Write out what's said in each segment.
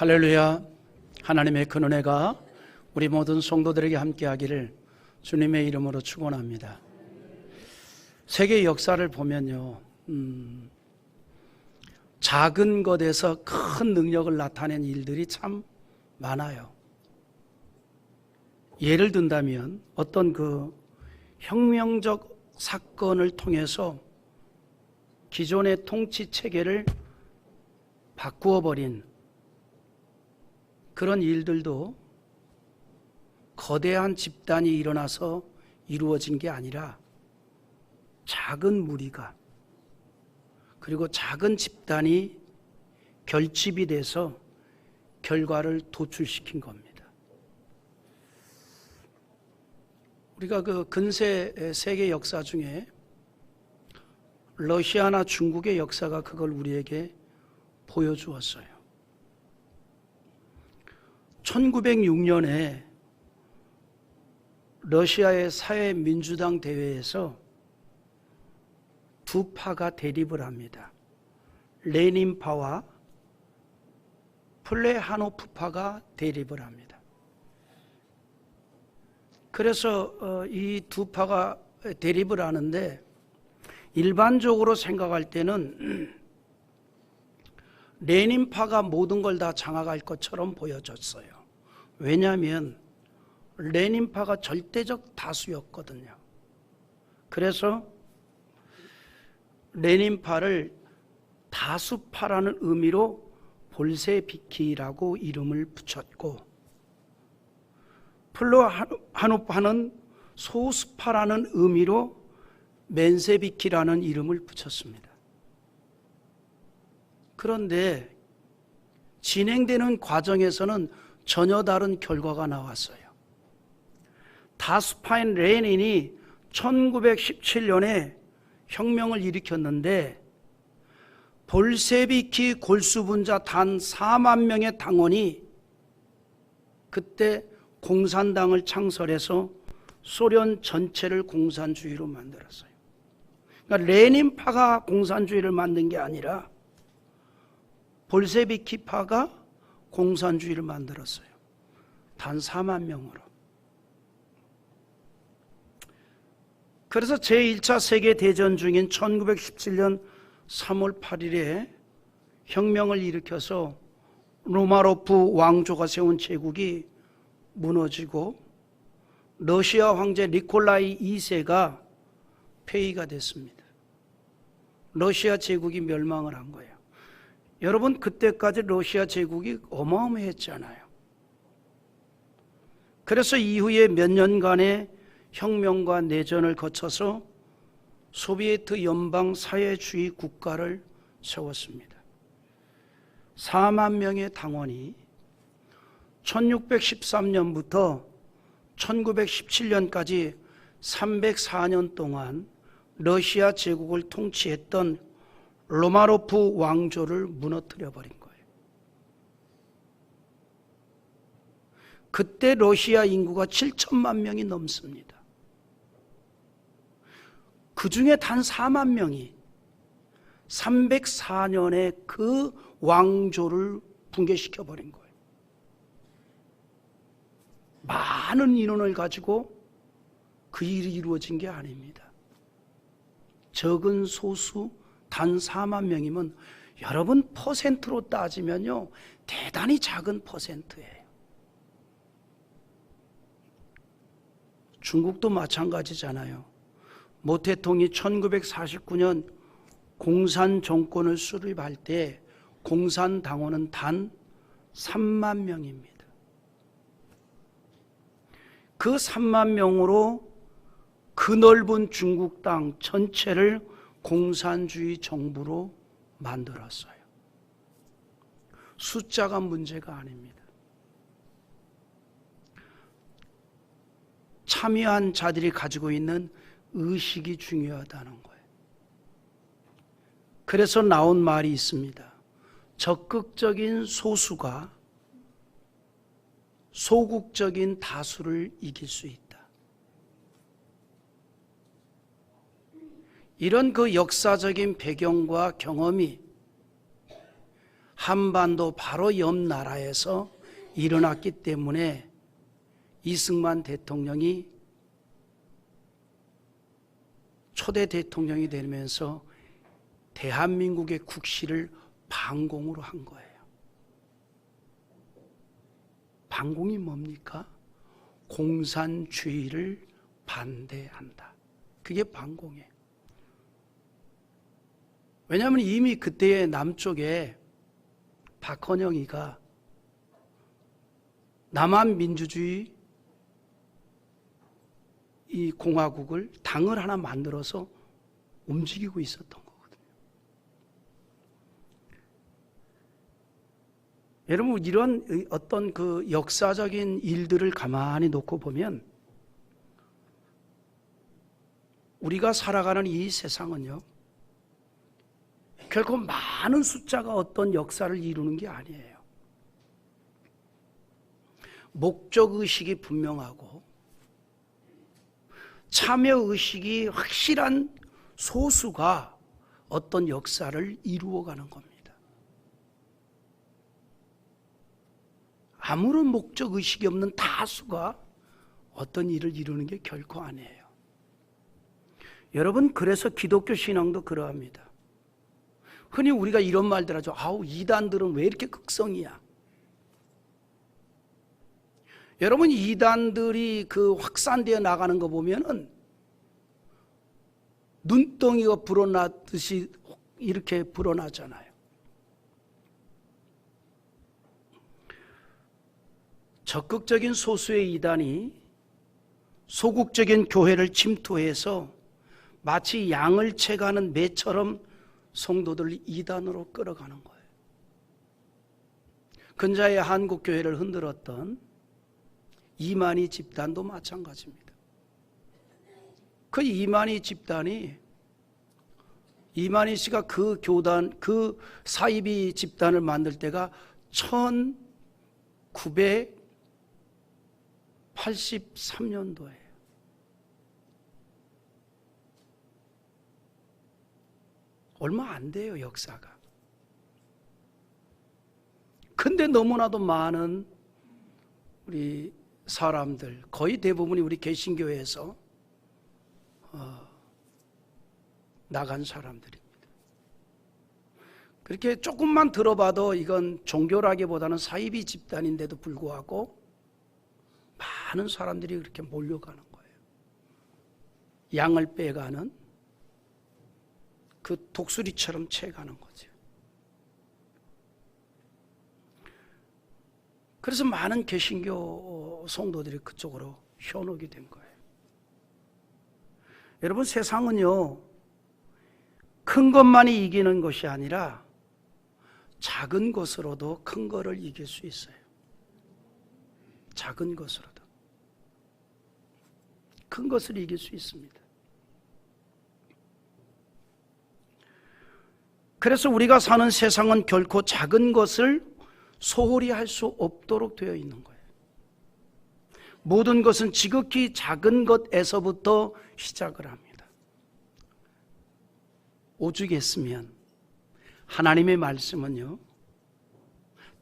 할렐루야. 하나님의 큰 은혜가 우리 모든 성도들에게 함께하기를 주님의 이름으로 축원합니다. 세계 역사를 보면요, 작은 것에서 큰 능력을 나타낸 일들이 참 많아요. 예를 든다면 어떤 그 혁명적 사건을 통해서 기존의 통치 체계를 바꾸어 버린 그런 일들도 거대한 집단이 일어나서 이루어진 게 아니라 작은 무리가, 그리고 작은 집단이 결집이 돼서 결과를 도출시킨 겁니다. 우리가 그 근세 세계 역사 중에 러시아나 중국의 역사가 그걸 우리에게 보여주었어요. 1906년에 러시아의 사회민주당 대회에서 두 파가 대립을 합니다. 레닌파와 플레하노프파가 대립을 합니다. 그래서 이 두 파가 대립을 하는데 일반적으로 생각할 때는 레닌파가 모든 걸 다 장악할 것처럼 보여졌어요. 왜냐하면 레닌파가 절대적 다수였거든요. 그래서 레닌파를 다수파라는 의미로 볼셰비키라고 이름을 붙였고, 플레하노파는 소수파라는 의미로 멘세비키라는 이름을 붙였습니다. 그런데 진행되는 과정에서는 전혀 다른 결과가 나왔어요. 다수파인 레닌이 1917년에 혁명을 일으켰는데 볼셰비키 골수분자 단 4만 명의 당원이 그때 공산당을 창설해서 소련 전체를 공산주의로 만들었어요. 그러니까 레닌파가 공산주의를 만든 게 아니라 볼셰비키파가 공산주의를 만들었어요. 단 4만 명으로. 그래서 제1차 세계대전 중인 1917년 3월 8일에 혁명을 일으켜서 로마노프 왕조가 세운 제국이 무너지고 러시아 황제 니콜라이 2세가 폐위가 됐습니다. 러시아 제국이 멸망을 한 거예요. 여러분, 그때까지 러시아 제국이 어마어마했잖아요. 그래서 이후에 몇 년간의 혁명과 내전을 거쳐서 소비에트 연방 사회주의 국가를 세웠습니다. 4만 명의 당원이 1613년부터 1917년까지 304년 동안 러시아 제국을 통치했던 로마노프 왕조를 무너뜨려 버린 거예요. 그때 러시아 인구가 7천만 명이 넘습니다. 그 중에 단 4만 명이 304년에 그 왕조를 붕괴시켜 버린 거예요. 많은 인원을 가지고 그 일이 이루어진 게 아닙니다. 적은 소수 단 4만 명이면 여러분 퍼센트로 따지면요 대단히 작은 퍼센트예요. 중국도 마찬가지잖아요. 모태통이 1949년 공산 정권을 수립할 때 공산당원은 단 3만 명입니다. 그 3만 명으로 그 넓은 중국 땅 전체를 공산주의 정부로 만들었어요. 숫자가 문제가 아닙니다. 참여한 자들이 가지고 있는 의식이 중요하다는 거예요. 그래서 나온 말이 있습니다. 적극적인 소수가 소극적인 다수를 이길 수 있다. 이런 그 역사적인 배경과 경험이 한반도 바로 옆 나라에서 일어났기 때문에 이승만 대통령이 초대 대통령이 되면서 대한민국의 국시를 반공으로 한 거예요. 반공이 뭡니까? 공산주의를 반대한다. 그게 반공이에요. 왜냐하면 이미 그때의 남쪽에 박헌영이가 남한 민주주의 이 공화국을 당을 하나 만들어서 움직이고 있었던 거거든요. 여러분, 이런 어떤 그 역사적인 일들을 가만히 놓고 보면 우리가 살아가는 이 세상은요, 결코 많은 숫자가 어떤 역사를 이루는 게 아니에요. 목적의식이 분명하고 참여의식이 확실한 소수가 어떤 역사를 이루어가는 겁니다. 아무런 목적의식이 없는 다수가 어떤 일을 이루는 게 결코 아니에요. 여러분, 그래서 기독교 신앙도 그러합니다. 흔히 우리가 이런 말들 하죠. 아우, 이단들은 왜 이렇게 극성이야? 여러분, 이단들이 그 확산되어 나가는 거 보면은 눈덩이가 불어나듯이 이렇게 불어나잖아요. 적극적인 소수의 이단이 소극적인 교회를 침투해서 마치 양을 채가는 매처럼 성도들을 이단으로 끌어가는 거예요. 근자의 한국교회를 흔들었던 이만희 집단도 마찬가지입니다. 그 이만희 집단이, 이만희 씨가 그 교단, 그 사이비 집단을 만들 때가 1983년도예요. 얼마 안 돼요, 역사가. 근데 너무나도 많은 우리 사람들, 거의 대부분이 우리 개신교회에서 나간 사람들입니다. 그렇게 조금만 들어봐도 이건 종교라기보다는 사이비 집단인데도 불구하고 많은 사람들이 그렇게 몰려가는 거예요. 양을 빼가는, 그 독수리처럼 채가는 거죠. 그래서 많은 개신교 성도들이 그쪽으로 현혹이 된 거예요. 여러분, 세상은요, 큰 것만이 이기는 것이 아니라 작은 것으로도 큰 거를 이길 수 있어요. 작은 것으로도 큰 것을 이길 수 있습니다. 그래서 우리가 사는 세상은 결코 작은 것을 소홀히 할 수 없도록 되어 있는 거예요. 모든 것은 지극히 작은 것에서부터 시작을 합니다. 오죽했으면 하나님의 말씀은요,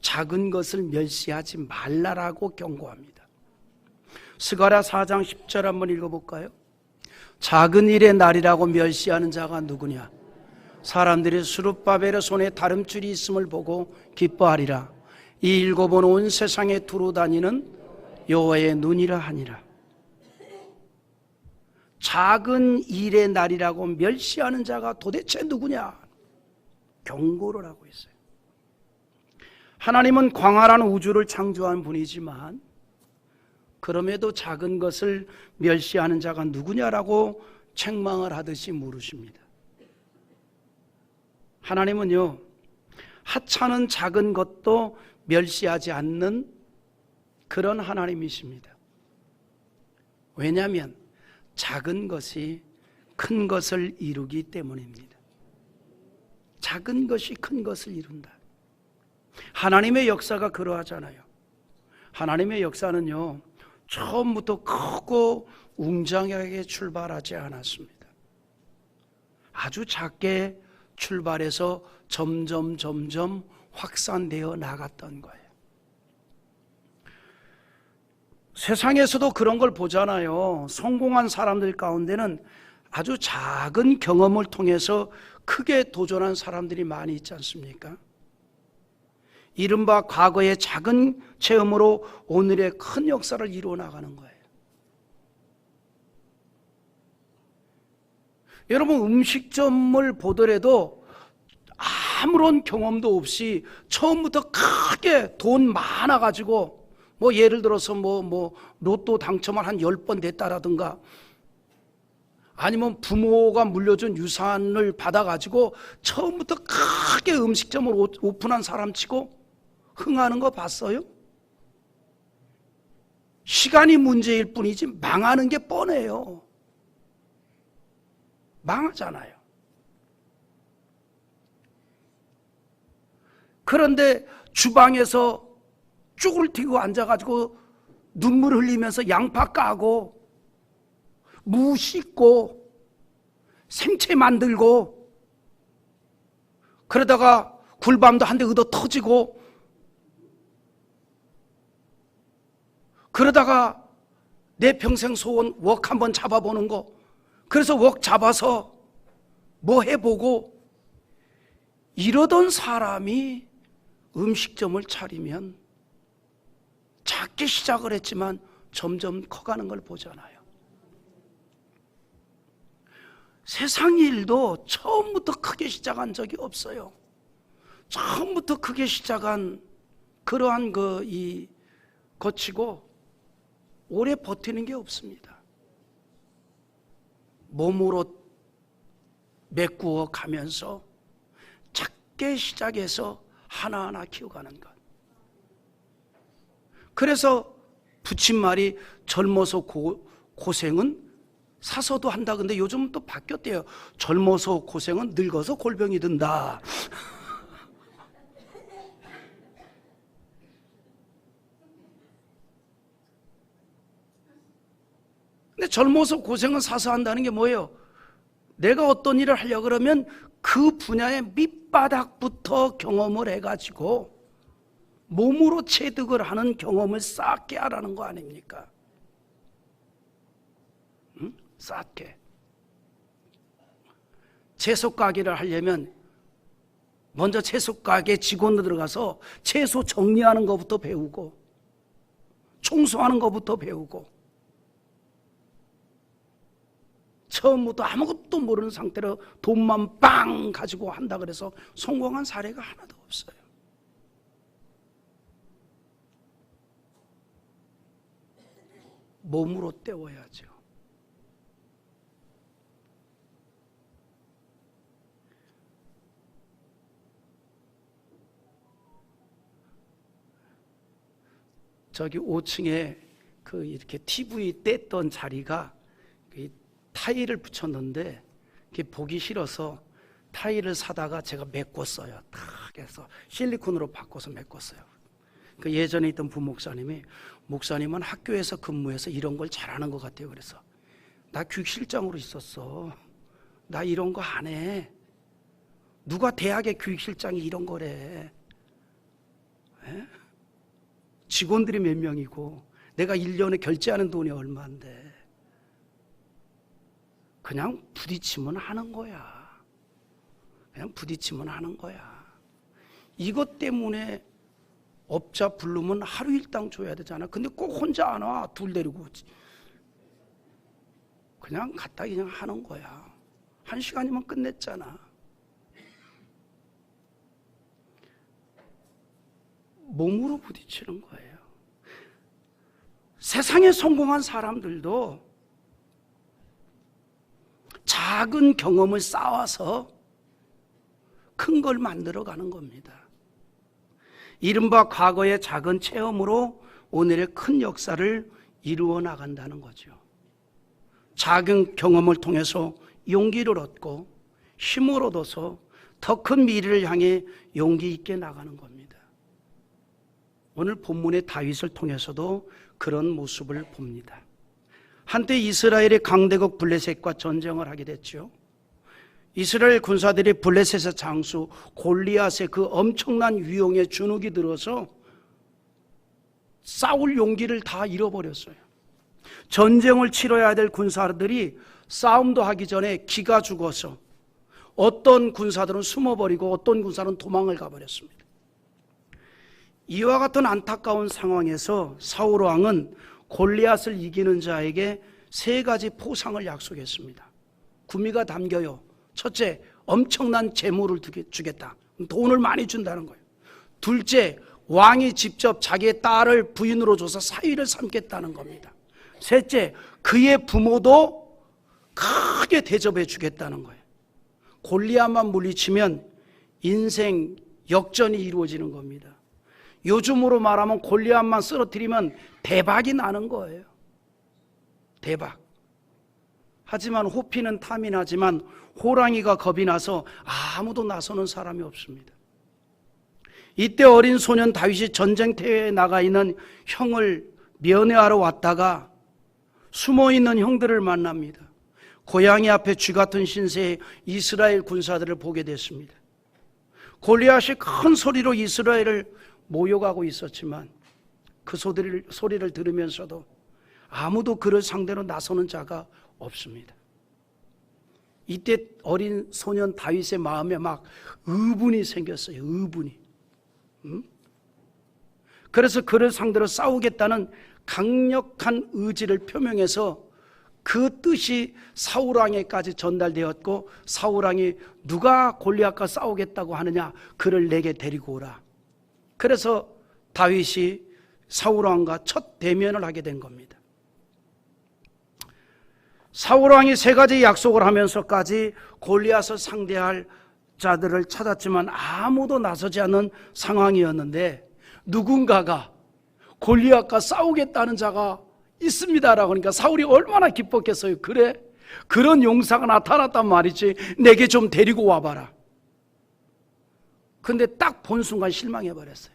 작은 것을 멸시하지 말라라고 경고합니다. 스가랴 4장 10절 한번 읽어볼까요? 작은 일의 날이라고 멸시하는 자가 누구냐? 사람들이 스룹바벨의 손에 다름줄이 있음을 보고 기뻐하리라. 이 읽어본 온 세상에 두루 다니는 여호와의 눈이라 하니라. 작은 일의 날이라고 멸시하는 자가 도대체 누구냐? 경고를 하고 있어요. 하나님은 광활한 우주를 창조한 분이지만 그럼에도 작은 것을 멸시하는 자가 누구냐라고 책망을 하듯이 물으십니다. 하나님은요, 하찮은 작은 것도 멸시하지 않는 그런 하나님이십니다. 왜냐하면 작은 것이 큰 것을 이루기 때문입니다. 작은 것이 큰 것을 이룬다. 하나님의 역사가 그러하잖아요. 하나님의 역사는요, 처음부터 크고 웅장하게 출발하지 않았습니다. 아주 작게 출발해서 점점 확산되어 나갔던 거예요. 세상에서도 그런 걸 보잖아요. 성공한 사람들 가운데는 아주 작은 경험을 통해서 크게 도전한 사람들이 많이 있지 않습니까? 이른바 과거의 작은 체험으로 오늘의 큰 역사를 이루어 나가는 거예요. 여러분, 음식점을 보더라도 아무런 경험도 없이 처음부터 크게 돈 많아가지고 예를 들어서 로또 당첨을 한 10번 됐다라든가, 아니면 부모가 물려준 유산을 받아가지고 처음부터 크게 음식점을 오픈한 사람 치고 흥하는 거 봤어요? 시간이 문제일 뿐이지 망하는 게 뻔해요. 망하잖아요. 그런데 주방에서 쭈글 튀고 앉아가지고 눈물 흘리면서 양파 까고 무 씻고 생채 만들고, 그러다가 굴밤도 한 대 얻어 터지고, 그러다가 내 평생 소원 웍 한번 잡아보는 거, 그래서 웍 잡아서 뭐 해보고, 이러던 사람이 음식점을 차리면 작게 시작을 했지만 점점 커가는 걸 보잖아요. 세상 일도 처음부터 크게 시작한 적이 없어요. 처음부터 크게 시작한 그러한 거치고 오래 버티는 게 없습니다. 몸으로 메꾸어 가면서 작게 시작해서 하나하나 키워가는 것. 그래서 붙임말이 젊어서 고생은 사서도 한다. 근데 요즘 또 바뀌었대요. 젊어서 고생은 늙어서 골병이 든다. 근데 젊어서 고생은 사서 한다는 게 뭐예요? 내가 어떤 일을 하려고 그러면 그 분야의 밑바닥부터 경험을 해가지고 몸으로 체득을 하는 경험을 쌓게 하라는 거 아닙니까? 응? 쌓게. 채소 가게를 하려면 먼저 채소 가게 직원으로 들어가서 채소 정리하는 것부터 배우고, 청소하는 것부터 배우고, 처음부터 아무것도 모르는 상태로 돈만 빵 가지고 한다 그래서 성공한 사례가 하나도 없어요. 몸으로 때워야죠. 저기 5층에 이렇게 TV 뗐던 자리가 타일을 붙였는데 그게 보기 싫어서 타일을 사다가 제가 메꿨어요. 탁 해서 실리콘으로 바꿔서 메꿨어요. 그 예전에 있던 부목사님이, 목사님은 학교에서 근무해서 이런 걸 잘하는 것 같아요. 그래서 나 교육실장으로 있었어. 나 이런 거 안 해. 누가 대학의 교육실장이 이런 거래. 에? 직원들이 몇 명이고 내가 1년에 결제하는 돈이 얼마인데. 그냥 부딪히면 하는 거야. 그냥 부딪히면 하는 거야. 이것 때문에 업자 부르면 하루 일당 줘야 되잖아. 근데 꼭 혼자 안 와. 둘 데리고 오지. 그냥 갔다 그냥 하는 거야. 1시간이면 끝냈잖아. 몸으로 부딪히는 거예요. 세상에 성공한 사람들도 작은 경험을 쌓아서 큰 걸 만들어가는 겁니다. 이른바 과거의 작은 체험으로 오늘의 큰 역사를 이루어 나간다는 거죠. 작은 경험을 통해서 용기를 얻고 힘을 얻어서 더 큰 미래를 향해 용기 있게 나가는 겁니다. 오늘 본문의 다윗을 통해서도 그런 모습을 봅니다. 한때 이스라엘의 강대국 블레셋과 전쟁을 하게 됐죠. 이스라엘 군사들이 블레셋의 장수 골리앗의 그 엄청난 위용에 주눅이 들어서 싸울 용기를 다 잃어버렸어요. 전쟁을 치러야 될 군사들이 싸움도 하기 전에 기가 죽어서 어떤 군사들은 숨어버리고 어떤 군사는 도망을 가버렸습니다. 이와 같은 안타까운 상황에서 사울 왕은 골리앗을 이기는 자에게 3가지 포상을 약속했습니다. 구미가 담겨요. 첫째, 엄청난 재물을 주겠다. 돈을 많이 준다는 거예요. 둘째, 왕이 직접 자기의 딸을 부인으로 줘서 사위를 삼겠다는 겁니다. 셋째, 그의 부모도 크게 대접해 주겠다는 거예요. 골리앗만 물리치면 인생 역전이 이루어지는 겁니다. 요즘으로 말하면 골리앗만 쓰러뜨리면 대박이 나는 거예요. 대박. 하지만 호피는 탐이 나지만 호랑이가 겁이 나서 아무도 나서는 사람이 없습니다. 이때 어린 소년 다윗이 전쟁터에 나가 있는 형을 면회하러 왔다가 숨어있는 형들을 만납니다. 고양이 앞에 쥐 같은 신세의 이스라엘 군사들을 보게 됐습니다. 골리앗이 큰 소리로 이스라엘을 모욕하고 있었지만 그 소리를 들으면서도 아무도 그를 상대로 나서는 자가 없습니다. 이때 어린 소년 다윗의 마음에 막 의분이 생겼어요. 의분이. 그래서 그를 상대로 싸우겠다는 강력한 의지를 표명해서 그 뜻이 사울왕에까지 전달되었고, 사울왕이 누가 골리앗과 싸우겠다고 하느냐, 그를 내게 데리고 오라. 그래서 다윗이 사울왕과 첫 대면을 하게 된 겁니다. 사울왕이 3가지 약속을 하면서까지 골리앗을 상대할 자들을 찾았지만 아무도 나서지 않는 상황이었는데, 누군가가 골리앗과 싸우겠다는 자가 있습니다라고 하니까 사울이 얼마나 기뻤겠어요. 그래? 그런 용사가 나타났단 말이지. 내게 좀 데리고 와봐라. 근데 딱 본 순간 실망해버렸어요.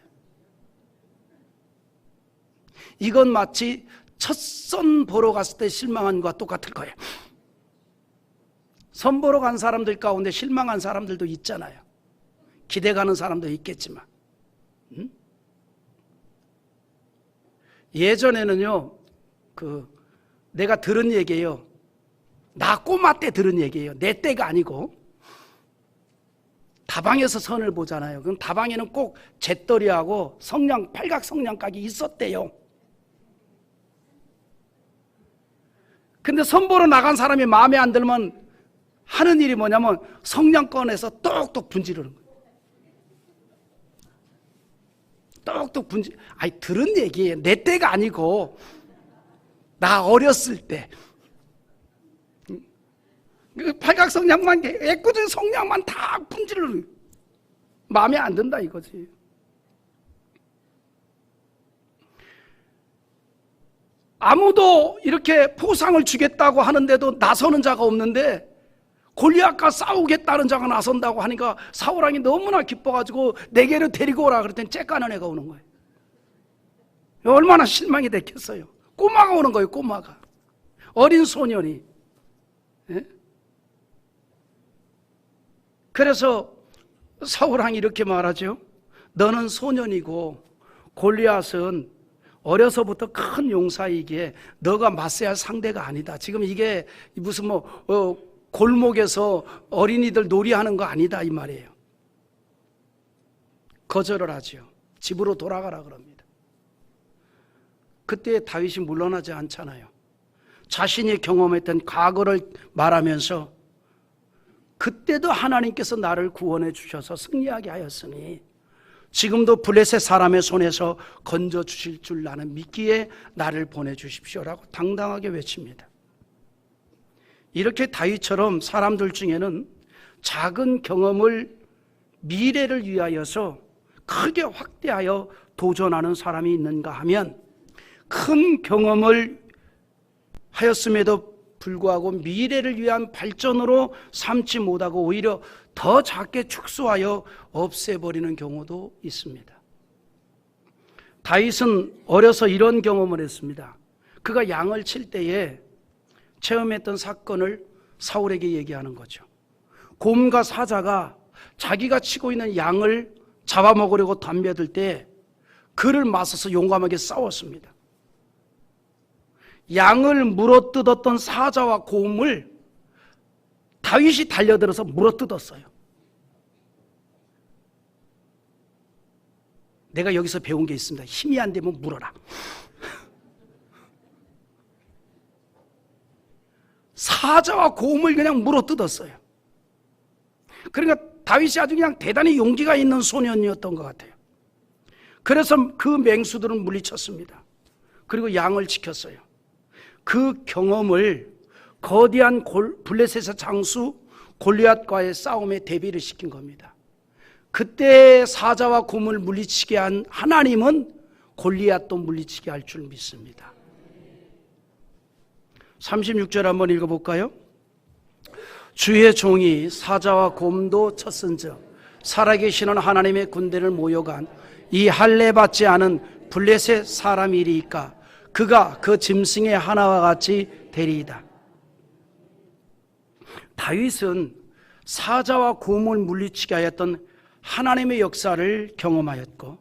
이건 마치 첫 선 보러 갔을 때 실망한 것과 똑같을 거예요. 선 보러 간 사람들 가운데 실망한 사람들도 있잖아요. 기대 가는 사람도 있겠지만. 예전에는요, 내가 들은 얘기예요. 나 꼬마 때 들은 얘기예요. 내 때가 아니고. 다방에서 선을 보잖아요. 그럼 다방에는 꼭 잿더리하고 팔각 성냥각이 있었대요. 근데 선 보러 나간 사람이 마음에 안 들면 하는 일이 뭐냐면 성냥 꺼내서 똑똑 분지르는 거예요. 똑똑 들은 얘기예요. 내 때가 아니고 나 어렸을 때 팔각 성냥만, 애꿎은 성냥만 다 분지르는 거예요. 마음에 안 든다 이거지. 아무도 이렇게 포상을 주겠다고 하는데도 나서는 자가 없는데 골리앗과 싸우겠다는 자가 나선다고 하니까 사울왕이 너무나 기뻐가지고 내게로 데리고 오라 그랬더니 째까는 애가 오는 거예요. 얼마나 실망이 됐겠어요. 꼬마가 오는 거예요. 꼬마가. 어린 소년이. 예? 그래서 사울왕이 이렇게 말하죠. 너는 소년이고 골리앗은 어려서부터 큰 용사이기에 너가 맞서야 할 상대가 아니다. 지금 이게 무슨 골목에서 어린이들 놀이하는 거 아니다 이 말이에요. 거절을 하죠. 집으로 돌아가라 그럽니다. 그때 다윗이 물러나지 않잖아요. 자신이 경험했던 과거를 말하면서 그때도 하나님께서 나를 구원해 주셔서 승리하게 하였으니 지금도 블레셋 사람의 손에서 건져 주실 줄 나는 믿기에 나를 보내주십시오라고 당당하게 외칩니다. 이렇게 다윗처럼 사람들 중에는 작은 경험을 미래를 위하여서 크게 확대하여 도전하는 사람이 있는가 하면 큰 경험을 하였음에도 불구하고 미래를 위한 발전으로 삼지 못하고 오히려 더 작게 축소하여 없애버리는 경우도 있습니다. 다윗은 어려서 이런 경험을 했습니다. 그가 양을 칠 때에 체험했던 사건을 사울에게 얘기하는 거죠. 곰과 사자가 자기가 치고 있는 양을 잡아먹으려고 덤벼들 때 그를 맞서서 용감하게 싸웠습니다. 양을 물어뜯었던 사자와 곰을 다윗이 달려들어서 물어뜯었어요. 내가 여기서 배운 게 있습니다. 힘이 안 되면 물어라. 사자와 곰을 그냥 물어뜯었어요. 그러니까 다윗이 아주 그냥 대단히 용기가 있는 소년이었던 것 같아요. 그래서 그 맹수들은 물리쳤습니다. 그리고 양을 지켰어요. 그 경험을 거대한 블레셋의 장수 골리앗과의 싸움에 대비를 시킨 겁니다. 그때 사자와 곰을 물리치게 한 하나님은 골리앗도 물리치게 할 줄 믿습니다. 36절 한번 읽어볼까요? 주의 종이 사자와 곰도 쳤은즉 살아계시는 하나님의 군대를 모여간 이 할례 받지 않은 블레셋 사람이리이까 그가 그 짐승의 하나와 같이 되리이다. 다윗은 사자와 곰을 물리치게 하였던 하나님의 역사를 경험하였고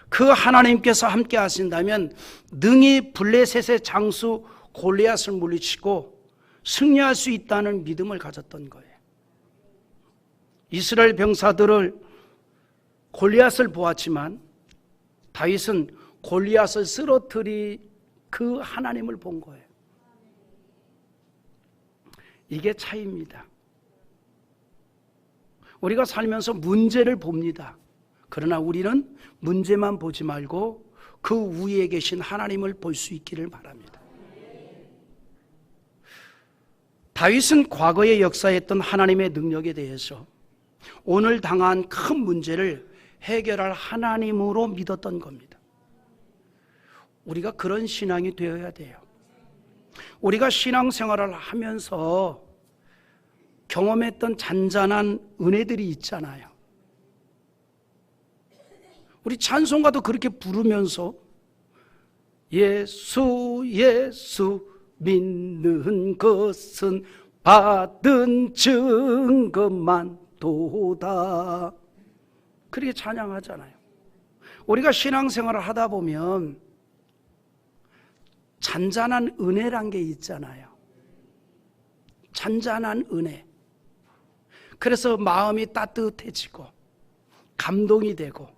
그 하나님께서 함께 하신다면 능히 블레셋의 장수 골리앗을 물리치고 승리할 수 있다는 믿음을 가졌던 거예요. 이스라엘 병사들을 골리앗을 보았지만 다윗은 골리앗을 쓰러뜨리 그 하나님을 본 거예요. 이게 차이입니다. 우리가 살면서 문제를 봅니다. 그러나 우리는 문제만 보지 말고 그 위에 계신 하나님을 볼 수 있기를 바랍니다. 다윗은 과거에 역사했던 하나님의 능력에 대해서 오늘 당한 큰 문제를 해결할 하나님으로 믿었던 겁니다. 우리가 그런 신앙이 되어야 돼요. 우리가 신앙생활을 하면서 경험했던 잔잔한 은혜들이 있잖아요. 우리 찬송가도 그렇게 부르면서 예수 예수 믿는 것은 받은 증거만 도다 그렇게 찬양하잖아요. 우리가 신앙생활을 하다 보면 잔잔한 은혜란 게 있잖아요. 잔잔한 은혜. 그래서 마음이 따뜻해지고 감동이 되고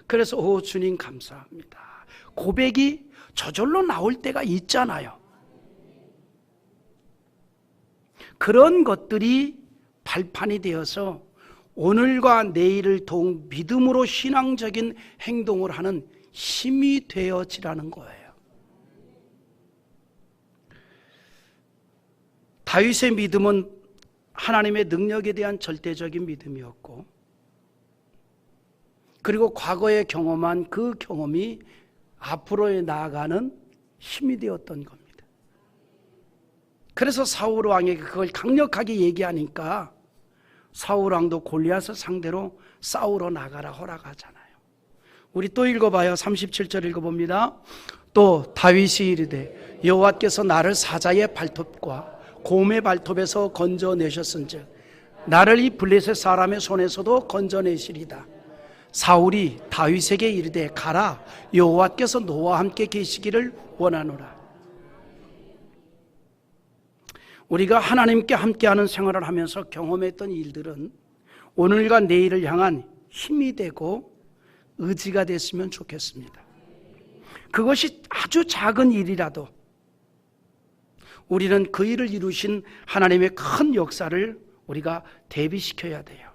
그래서 오 주님 감사합니다. 고백이 저절로 나올 때가 있잖아요. 그런 것들이 발판이 되어서 오늘과 내일을 더욱 믿음으로 신앙적인 행동을 하는 힘이 되어지라는 거예요. 다윗의 믿음은 하나님의 능력에 대한 절대적인 믿음이었고 그리고 과거에 경험한 그 경험이 앞으로 나아가는 힘이 되었던 겁니다. 그래서 사울 왕에게 그걸 강력하게 얘기하니까 사울 왕도 골리앗을 상대로 싸우러 나가라 허락하잖아요. 우리 또 읽어봐요. 37절 읽어봅니다. 또 다윗이 이르되 여호와께서 나를 사자의 발톱과 곰의 발톱에서 건져내셨은즉 나를 이 블레셋 사람의 손에서도 건져내시리다. 사울이 다윗에게 이르되 가라 여호와께서 너와 함께 계시기를 원하노라. 우리가 하나님께 함께하는 생활을 하면서 경험했던 일들은 오늘과 내일을 향한 힘이 되고 의지가 됐으면 좋겠습니다. 그것이 아주 작은 일이라도 우리는 그 일을 이루신 하나님의 큰 역사를 우리가 대비시켜야 돼요.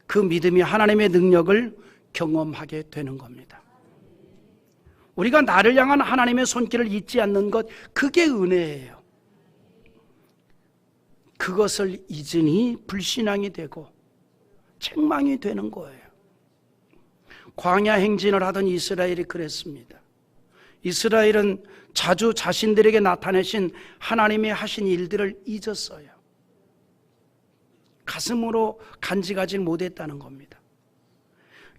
그 믿음이 하나님의 능력을 경험하게 되는 겁니다. 우리가 나를 향한 하나님의 손길을 잊지 않는 것, 그게 은혜예요. 그것을 잊으니 불신앙이 되고 책망이 되는 거예요. 광야 행진을 하던 이스라엘이 그랬습니다. 이스라엘은 자주 자신들에게 나타내신 하나님이 하신 일들을 잊었어요. 가슴으로 간직하지 못했다는 겁니다.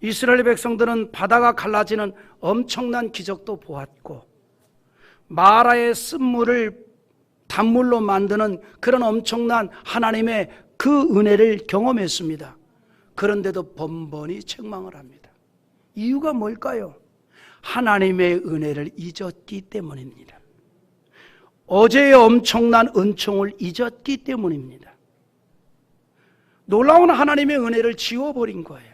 이스라엘 백성들은 바다가 갈라지는 엄청난 기적도 보았고 마라의 쓴물을 단물로 만드는 그런 엄청난 하나님의 그 은혜를 경험했습니다. 그런데도 번번이 책망을 합니다. 이유가 뭘까요? 하나님의 은혜를 잊었기 때문입니다. 어제의 엄청난 은총을 잊었기 때문입니다. 놀라운 하나님의 은혜를 지워버린 거예요.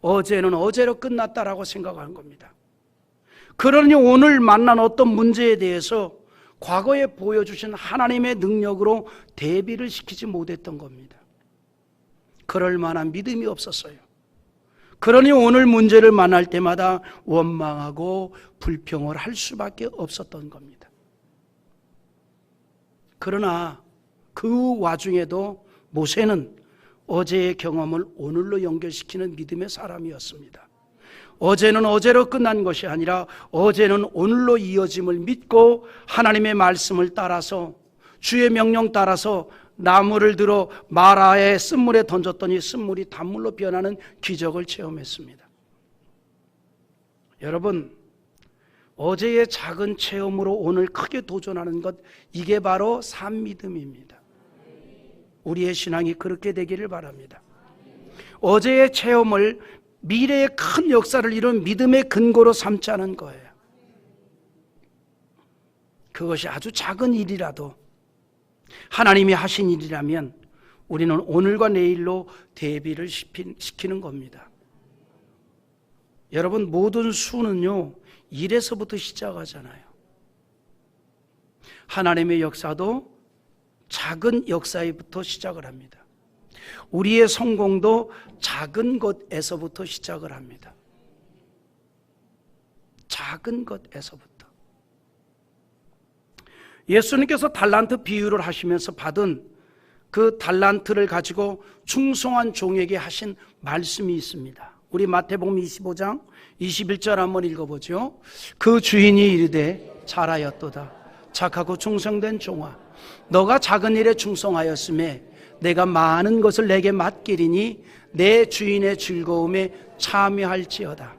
어제는 어제로 끝났다라고 생각한 겁니다. 그러니 오늘 만난 어떤 문제에 대해서 과거에 보여주신 하나님의 능력으로 대비를 시키지 못했던 겁니다. 그럴 만한 믿음이 없었어요. 그러니 오늘 문제를 만날 때마다 원망하고 불평을 할 수밖에 없었던 겁니다. 그러나 그 와중에도 모세는 어제의 경험을 오늘로 연결시키는 믿음의 사람이었습니다. 어제는 어제로 끝난 것이 아니라 어제는 오늘로 이어짐을 믿고 하나님의 말씀을 따라서 주의 명령 따라서 나무를 들어 마라의 쓴물에 던졌더니 쓴물이 단물로 변하는 기적을 체험했습니다. 여러분, 어제의 작은 체험으로 오늘 크게 도전하는 것, 이게 바로 산믿음입니다. 우리의 신앙이 그렇게 되기를 바랍니다. 어제의 체험을 미래의 큰 역사를 이룬 믿음의 근거로 삼자는 거예요. 그것이 아주 작은 일이라도 하나님이 하신 일이라면 우리는 오늘과 내일로 대비를 시키는 겁니다. 여러분, 모든 수는요, 일에서부터 시작하잖아요. 하나님의 역사도 작은 역사에부터 시작을 합니다. 우리의 성공도 작은 것에서부터 시작을 합니다. 작은 것에서부터. 예수님께서 달란트 비유를 하시면서 받은 그 달란트를 가지고 충성한 종에게 하신 말씀이 있습니다. 우리 마태복음 25장 21절 한번 읽어보죠. 그 주인이 이르되 잘하였도다. 착하고 충성된 종아, 너가 작은 일에 충성하였음에 내가 많은 것을 내게 맡기리니 내 주인의 즐거움에 참여할지어다.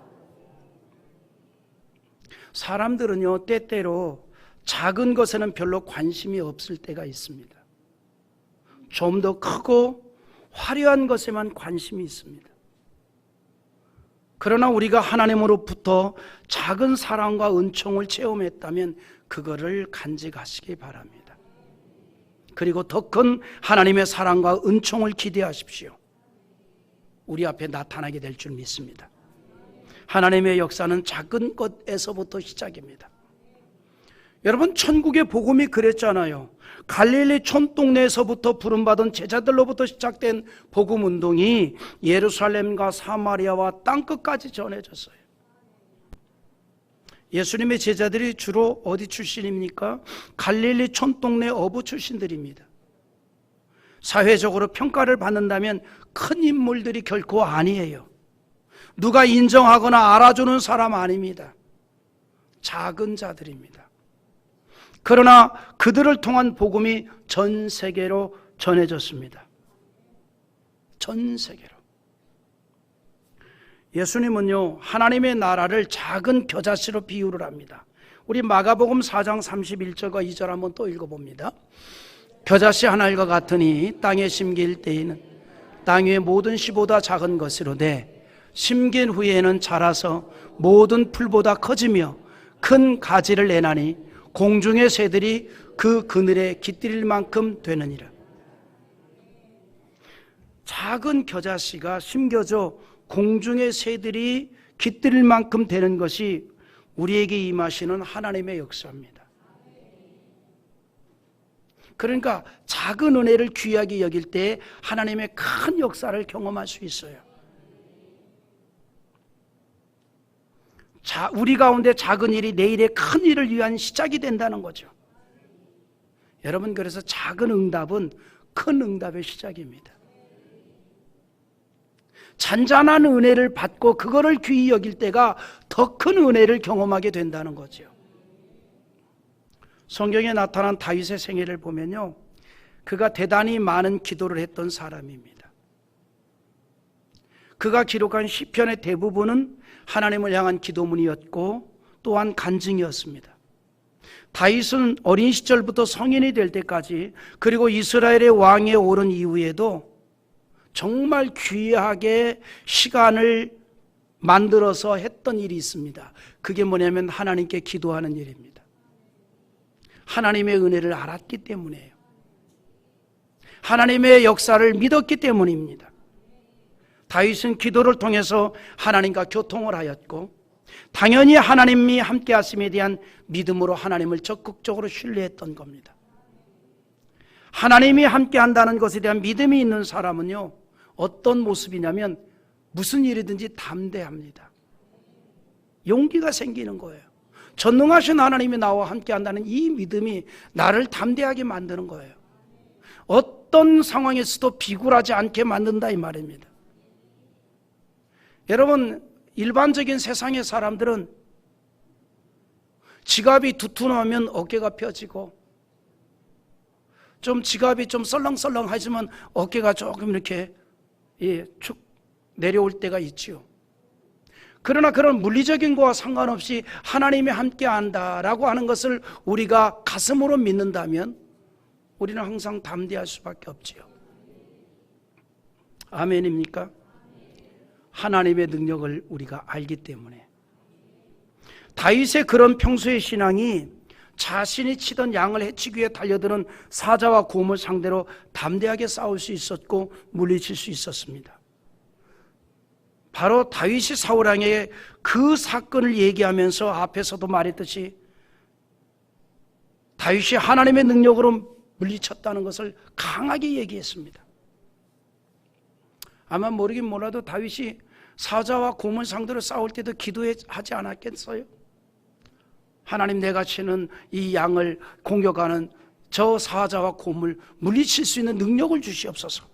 사람들은요, 때때로 작은 것에는 별로 관심이 없을 때가 있습니다. 좀 더 크고 화려한 것에만 관심이 있습니다. 그러나 우리가 하나님으로부터 작은 사랑과 은총을 체험했다면 그거를 간직하시기 바랍니다. 그리고 더 큰 하나님의 사랑과 은총을 기대하십시오. 우리 앞에 나타나게 될 줄 믿습니다. 하나님의 역사는 작은 것에서부터 시작입니다. 여러분, 천국의 복음이 그랬잖아요. 갈릴리 촌동네에서부터 부름받은 제자들로부터 시작된 복음 운동이 예루살렘과 사마리아와 땅끝까지 전해졌어요. 예수님의 제자들이 주로 어디 출신입니까? 갈릴리 촌동네 어부 출신들입니다. 사회적으로 평가를 받는다면 큰 인물들이 결코 아니에요. 누가 인정하거나 알아주는 사람 아닙니다. 작은 자들입니다. 그러나 그들을 통한 복음이 전 세계로 전해졌습니다. 전 세계로. 예수님은요, 하나님의 나라를 작은 겨자씨로 비유를 합니다. 우리 마가복음 4장 31절과 2절 한번 또 읽어봅니다. 겨자씨 하나일과 같으니 땅에 심길 때에는 땅 위의 모든 씨보다 작은 것이로되 심긴 후에는 자라서 모든 풀보다 커지며 큰 가지를 내나니 공중의 새들이 그 그늘에 깃들일 만큼 되느니라. 작은 겨자씨가 심겨져 공중의 새들이 깃들일 만큼 되는 것이 우리에게 임하시는 하나님의 역사입니다. 그러니까 작은 은혜를 귀하게 여길 때 하나님의 큰 역사를 경험할 수 있어요. 우리 가운데 작은 일이 내일의 큰 일을 위한 시작이 된다는 거죠. 여러분, 그래서 작은 응답은 큰 응답의 시작입니다. 잔잔한 은혜를 받고 그거를 귀히 여길 때가 더 큰 은혜를 경험하게 된다는 거죠. 성경에 나타난 다윗의 생애를 보면요, 그가 대단히 많은 기도를 했던 사람입니다. 그가 기록한 시편의 대부분은 하나님을 향한 기도문이었고 또한 간증이었습니다. 다윗은 어린 시절부터 성인이 될 때까지, 그리고 이스라엘의 왕에 오른 이후에도 정말 귀하게 시간을 만들어서 했던 일이 있습니다. 그게 뭐냐면 하나님께 기도하는 일입니다. 하나님의 은혜를 알았기 때문이에요. 하나님의 역사를 믿었기 때문입니다. 다윗은 기도를 통해서 하나님과 교통을 하였고, 당연히 하나님이 함께 하심에 대한 믿음으로 하나님을 적극적으로 신뢰했던 겁니다. 하나님이 함께 한다는 것에 대한 믿음이 있는 사람은요, 어떤 모습이냐면 무슨 일이든지 담대합니다. 용기가 생기는 거예요. 전능하신 하나님이 나와 함께 한다는 이 믿음이 나를 담대하게 만드는 거예요. 어떤 상황에서도 비굴하지 않게 만든다 이 말입니다. 여러분, 일반적인 세상의 사람들은 지갑이 두툼하면 어깨가 펴지고, 좀 지갑이 좀 썰렁썰렁하지만 어깨가 조금 이렇게 축 내려올 때가 있지요. 그러나 그런 물리적인 거와 상관없이 하나님이 함께 한다라고 하는 것을 우리가 가슴으로 믿는다면 우리는 항상 담대할 수밖에 없지요. 아멘입니까? 하나님의 능력을 우리가 알기 때문에. 다윗의 그런 평소의 신앙이 자신이 치던 양을 해치기 위해 달려드는 사자와 곰을 상대로 담대하게 싸울 수 있었고 물리칠 수 있었습니다. 바로 다윗이 사울왕에게 그 사건을 얘기하면서 앞에서도 말했듯이 다윗이 하나님의 능력으로 물리쳤다는 것을 강하게 얘기했습니다. 아마 모르긴 몰라도 다윗이 사자와 곰을 상대로 싸울 때도 기도하지 않았겠어요? 하나님, 내가 치는 이 양을 공격하는 저 사자와 곰을 물리칠 수 있는 능력을 주시옵소서.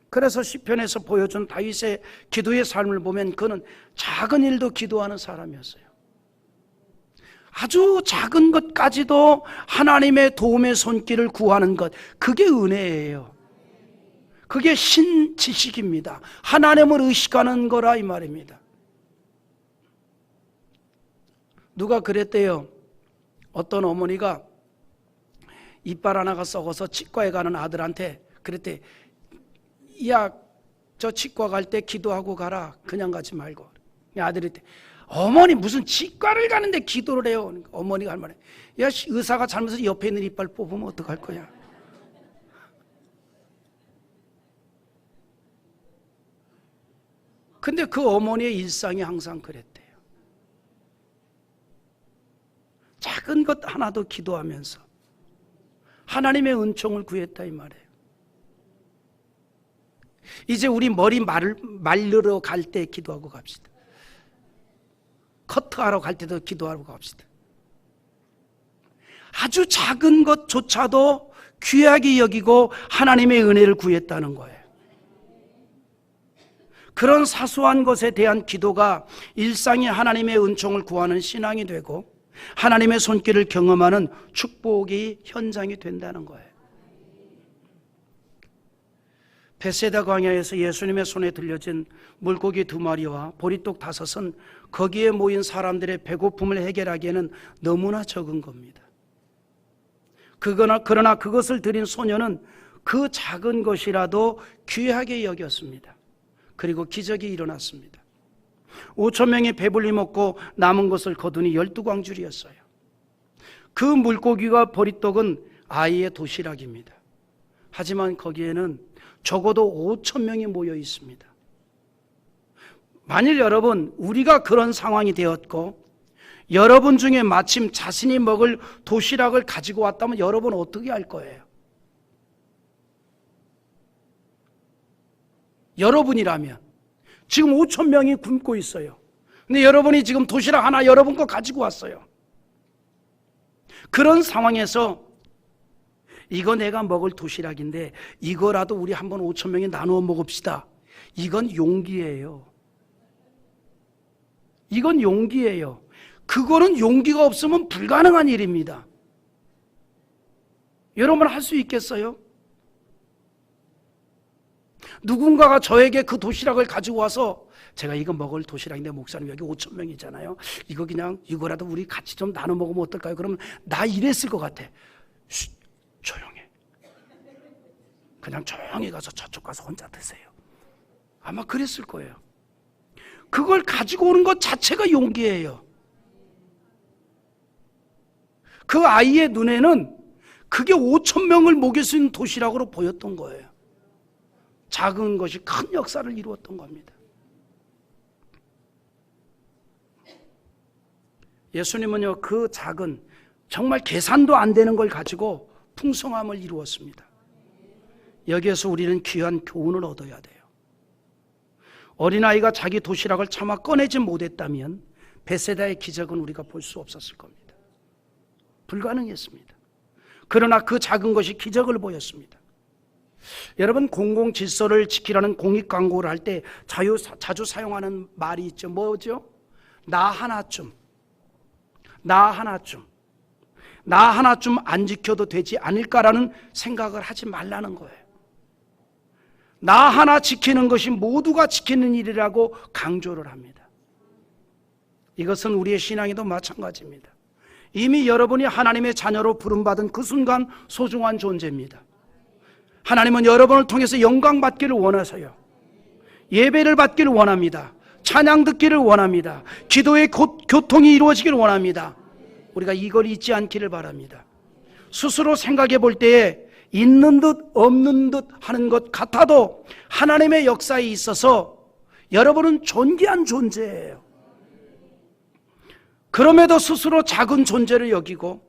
그래서 시편에서 보여준 다윗의 기도의 삶을 보면 그는 작은 일도 기도하는 사람이었어요. 아주 작은 것까지도 하나님의 도움의 손길을 구하는 것, 그게 은혜예요. 그게 신지식입니다. 하나님을 의식하는 거라 이 말입니다. 누가 그랬대요. 어떤 어머니가 이빨 하나가 썩어서 치과에 가는 아들한테 그랬대. 야, 저 치과 갈 때 기도하고 가라. 그냥 가지 말고. 아들이 때 어머니 무슨 치과를 가는데 기도를 해요. 어머니가 할 말에, 야, 의사가 잘못해서 옆에 있는 이빨 뽑으면 어떡할 거야. 근데 그 어머니의 일상이 항상 그랬대요. 작은 것 하나도 기도하면서 하나님의 은총을 구했다 이 말이에요. 이제 우리 머리 말르러 갈 때 기도하고 갑시다. 커트하러 갈 때도 기도하고 갑시다. 아주 작은 것조차도 귀하게 여기고 하나님의 은혜를 구했다는 거예요. 그런 사소한 것에 대한 기도가 일상의 하나님의 은총을 구하는 신앙이 되고 하나님의 손길을 경험하는 축복의 현장이 된다는 거예요. 베세다 광야에서 예수님의 손에 들려진 물고기 2마리와 보리떡 5은 거기에 모인 사람들의 배고픔을 해결하기에는 너무나 적은 겁니다. 그러나 그것을 드린 소녀는 그 작은 것이라도 귀하게 여겼습니다. 그리고 기적이 일어났습니다. 5,000명이 배불리 먹고 남은 것을 거두니 12광줄이었어요. 그 물고기와 보리떡은 아이의 도시락입니다. 하지만 거기에는 적어도 5,000명이 모여 있습니다. 만일 여러분, 우리가 그런 상황이 되었고 여러분 중에 마침 자신이 먹을 도시락을 가지고 왔다면 여러분 어떻게 할 거예요? 여러분이라면 지금 5,000명이 굶고 있어요. 근데 여러분이 지금 도시락 하나 여러분 거 가지고 왔어요. 그런 상황에서 이거 내가 먹을 도시락인데 이거라도 우리 한번 5,000명이 나누어 먹읍시다. 이건 용기예요. 이건 용기예요. 그거는 용기가 없으면 불가능한 일입니다. 여러분 할 수 있겠어요? 누군가가 저에게 그 도시락을 가지고 와서 제가 이거 먹을 도시락인데 목사님 여기 5천 명이잖아요. 이거 그냥 이거라도 우리 같이 좀 나눠 먹으면 어떨까요? 그러면 나 이랬을 것 같아. 쉿, 조용해. 그냥 조용히 가서 저쪽 가서 혼자 드세요. 아마 그랬을 거예요. 그걸 가지고 오는 것 자체가 용기예요. 그 아이의 눈에는 그게 5천 명을 먹일 수 있는 도시락으로 보였던 거예요. 작은 것이 큰 역사를 이루었던 겁니다. 예수님은요, 그 작은 정말 계산도 안 되는 걸 가지고 풍성함을 이루었습니다. 여기에서 우리는 귀한 교훈을 얻어야 돼요. 어린아이가 자기 도시락을 차마 꺼내지 못했다면 베세다의 기적은 우리가 볼 수 없었을 겁니다. 불가능했습니다. 그러나 그 작은 것이 기적을 보였습니다. 여러분, 공공질서를 지키라는 공익광고를 할 때 자주 사용하는 말이 있죠. 뭐죠? 나 하나쯤 안 지켜도 되지 않을까라는 생각을 하지 말라는 거예요. 나 하나 지키는 것이 모두가 지키는 일이라고 강조를 합니다. 이것은 우리의 신앙에도 마찬가지입니다. 이미 여러분이 하나님의 자녀로 부름받은 그 순간 소중한 존재입니다. 하나님은 여러분을 통해서 영광 받기를 원하세요. 예배를 받기를 원합니다. 찬양 듣기를 원합니다. 기도의 교통이 이루어지기를 원합니다. 우리가 이걸 잊지 않기를 바랍니다. 스스로 생각해 볼 때에 있는 듯 없는 듯 하는 것 같아도 하나님의 역사에 있어서 여러분은 존귀한 존재예요. 그럼에도 스스로 작은 존재를 여기고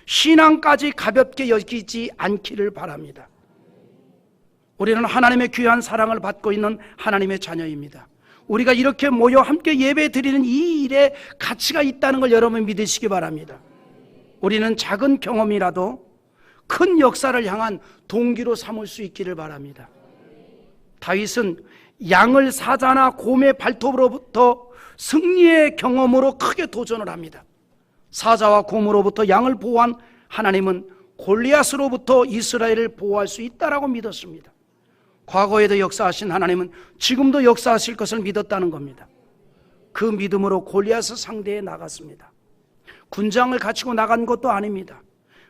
신앙까지 가볍게 여기지 않기를 바랍니다. 우리는 하나님의 귀한 사랑을 받고 있는 하나님의 자녀입니다. 우리가 이렇게 모여 함께 예배 드리는 이 일에 가치가 있다는 걸 여러분 믿으시기 바랍니다. 우리는 작은 경험이라도 큰 역사를 향한 동기로 삼을 수 있기를 바랍니다. 다윗은 양을 사자나 곰의 발톱으로부터 승리의 경험으로 크게 도전을 합니다. 사자와 곰으로부터 양을 보호한 하나님은 골리앗으로부터 이스라엘을 보호할 수 있다라고 믿었습니다. 과거에도 역사하신 하나님은 지금도 역사하실 것을 믿었다는 겁니다. 그 믿음으로 골리앗을 상대해 나갔습니다. 군장을 갖추고 나간 것도 아닙니다.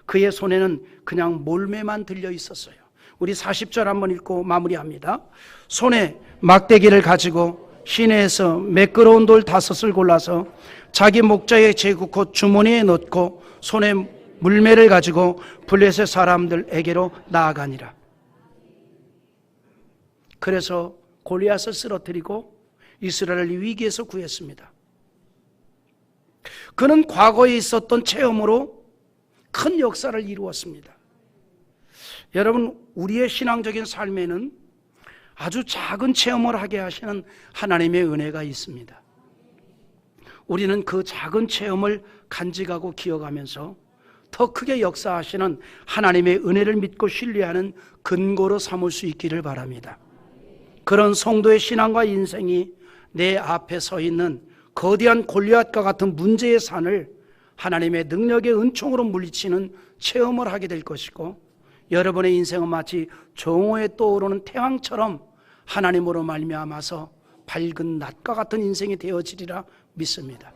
그의 손에는 그냥 몰매만 들려 있었어요. 우리 40절 한번 읽고 마무리합니다. 손에 막대기를 가지고 시내에서 매끄러운 돌 5을 골라서 자기 목자에 재굽고 주머니에 넣고 손에 물매를 가지고 블레셋 사람들에게로 나아가니라. 그래서 골리앗을 쓰러뜨리고 이스라엘을 위기에서 구했습니다. 그는 과거에 있었던 체험으로 큰 역사를 이루었습니다. 여러분, 우리의 신앙적인 삶에는 아주 작은 체험을 하게 하시는 하나님의 은혜가 있습니다. 우리는 그 작은 체험을 간직하고 기억하면서 더 크게 역사하시는 하나님의 은혜를 믿고 신뢰하는 근거로 삼을 수 있기를 바랍니다. 그런 성도의 신앙과 인생이 내 앞에 서 있는 거대한 골리앗과 같은 문제의 산을 하나님의 능력의 은총으로 물리치는 체험을 하게 될 것이고, 여러분의 인생은 마치 정오에 떠오르는 태양처럼 하나님으로 말미암아서 밝은 낮과 같은 인생이 되어지리라 믿습니다.